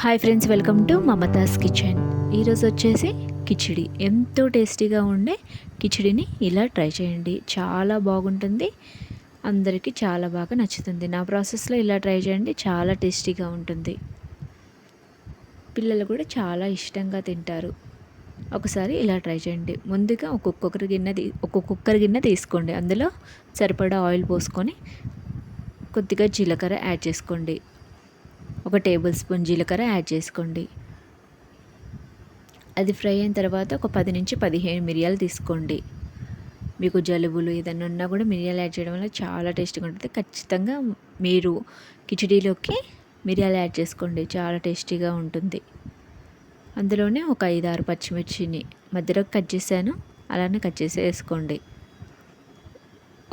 Hi friends, welcome to Mamata's kitchen. ఈరోజు వచ్చేసి కిచిడి. ఎంతో టేస్టీగా ఉండే కిచిడిని ఇలా ట్రై చేయండి. చాలా బాగుంటుంది, అందరికీ చాలా బాగా నచ్చుతుంది. నా ప్రాసెస్లో ఇలా ట్రై చేయండి, చాలా టేస్టీగా ఉంటుంది. పిల్లలు కూడా చాలా ఇష్టంగా తింటారు. ఒకసారి ఇలా ట్రై చేయండి. ముందుగా ఒక కుక్కర్ గిన్నె తీసుకోండి. అందులో సరిపడా ఆయిల్ పోసుకొని కొద్దిగా జీలకర్ర యాడ్ చేసుకోండి. 1 టేబుల్ స్పూన్ జీలకర్ర యాడ్ చేసుకోండి. అది ఫ్రై అయిన తర్వాత ఒక 10 నుంచి 15 మిరియాలు తీసుకోండి. మీకు జలుబులు ఏదైనా ఉన్నా కూడా మిరియాలు యాడ్ చేయడం వల్ల చాలా టేస్టీగా ఉంటుంది. ఖచ్చితంగా మీరు కిచిడీలోకి మిరియాలు యాడ్ చేసుకోండి, చాలా టేస్టీగా ఉంటుంది. అందులోనే ఒక 5-6 పచ్చిమిర్చిని మధ్యలో కట్ చేశాను, అలానే కట్ చేసి వేసుకోండి.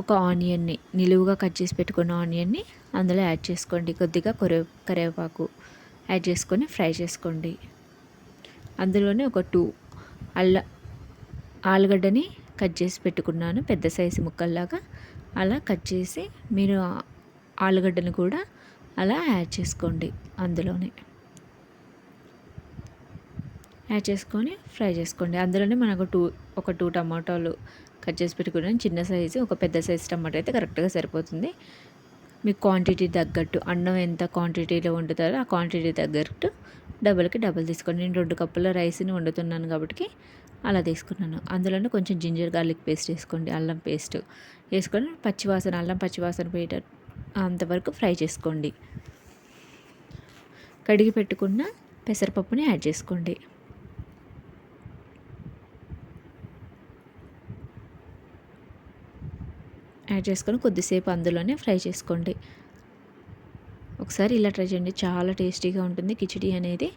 ఒక ఆనియన్ని నిలువుగా కట్ చేసి పెట్టుకున్న ఆనియన్ని అందులో యాడ్ చేసుకోండి. కొద్దిగా కరివేపాకు యాడ్ చేసుకొని ఫ్రై చేసుకోండి. అందులోనే ఒక 2 ఆలుగడ్డని కట్ చేసి పెట్టుకున్నాను, పెద్ద సైజు ముక్కల్లాగా. అలా కట్ చేసి మీరు ఆలుగడ్డను కూడా అలా యాడ్ చేసుకోండి. అందులోనే యాడ్ చేసుకొని ఫ్రై చేసుకోండి. అందులోనే మనకు ఒక 2 టమాటాలు కట్ చేసి పెట్టుకున్నాను, చిన్న సైజు. ఒక పెద్ద సైజు టమాటా అయితే కరెక్ట్గా సరిపోతుంది. మీ క్వాంటిటీ తగ్గట్టు, అన్నం ఎంత క్వాంటిటీలో వండుతారో ఆ క్వాంటిటీ తగ్గట్టు డబల్కి డబల్ తీసుకోండి. నేను 2 కప్పుల రైస్ని వండుతున్నాను కాబట్టి అలా తీసుకున్నాను. అందులోనే కొంచెం జింజర్ గార్లిక్ పేస్ట్ వేసుకోండి, అల్లం పేస్ట్ వేసుకొని అల్లం పచ్చివాసన పోయేట అంతవరకు ఫ్రై చేసుకోండి. కడిగి పెట్టుకున్న పెసరపప్పుని యాడ్ చేసుకోండి. యాడ్ చేసుకొని కొద్దిసేపు అందులోనే ఫ్రై చేసుకోండి. ఒకసారి ఇలా ట్రై చేయండి, చాలా టేస్టీగా ఉంటుంది. కిచిడి అనేది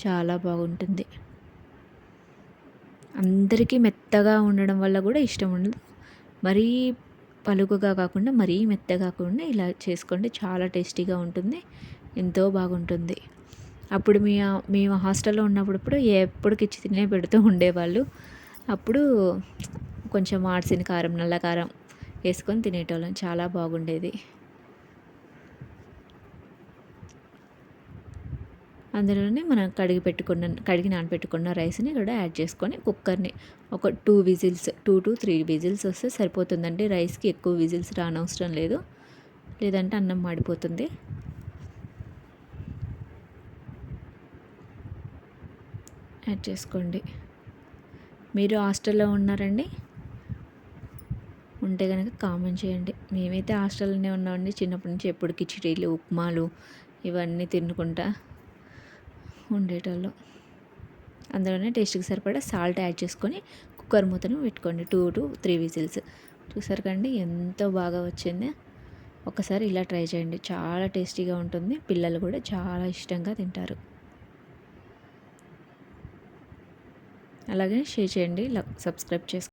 చాలా బాగుంటుంది. అందరికీ మెత్తగా ఉండడం వల్ల కూడా ఇష్టం ఉండదు. మరీ పలుకుగా కాకుండా మరీ మెత్తగా కాకుండా ఇలా చేసుకోండి, చాలా టేస్టీగా ఉంటుంది, ఎంతో బాగుంటుంది. అప్పుడు మేము హాస్టల్లో ఉన్నప్పుడు ఎప్పుడు కిచిడినే పెడుతూ ఉండేవాళ్ళు. అప్పుడు కొంచెం ఆర్సిన కారం, నల్ల కారం వేసుకొని తినేటోళ్ళం, చాలా బాగుండేది. అందులోనే మనం కడిగి నానబెట్టుకున్న రైస్ని కూడా యాడ్ చేసుకొని కుక్కర్ని ఒక 2 to 3 విజిల్స్ వస్తే సరిపోతుందండి. రైస్కి ఎక్కువ విజిల్స్ రానవసరం లేదు, లేదంటే అన్నం మాడిపోతుంది. యాడ్ చేసుకోండి. మీరు హాస్టల్లో ఉన్నారండి? ఉంటే కనుక కామెంట్ చేయండి. మేమైతే హాస్టల్లోనే ఉన్నామండి. చిన్నప్పటి నుంచి ఎప్పుడు కిచిడీలు, ఉప్మాలు ఇవన్నీ తినుకుంటా ఉండేటోళ్ళం. అందులోనే టేస్ట్కి సరిపడా సాల్ట్ యాడ్ చేసుకొని కుక్కర్ మూతను పెట్టుకోండి. 2 to 3 విజిల్స్. చూసారు కండి ఎంతో బాగా వచ్చింది. ఒకసారి ఇలా ట్రై చేయండి, చాలా టేస్టీగా ఉంటుంది. పిల్లలు కూడా చాలా ఇష్టంగా తింటారు. అలాగే షేర్ చేయండి, సబ్స్క్రైబ్ చేసుకోండి.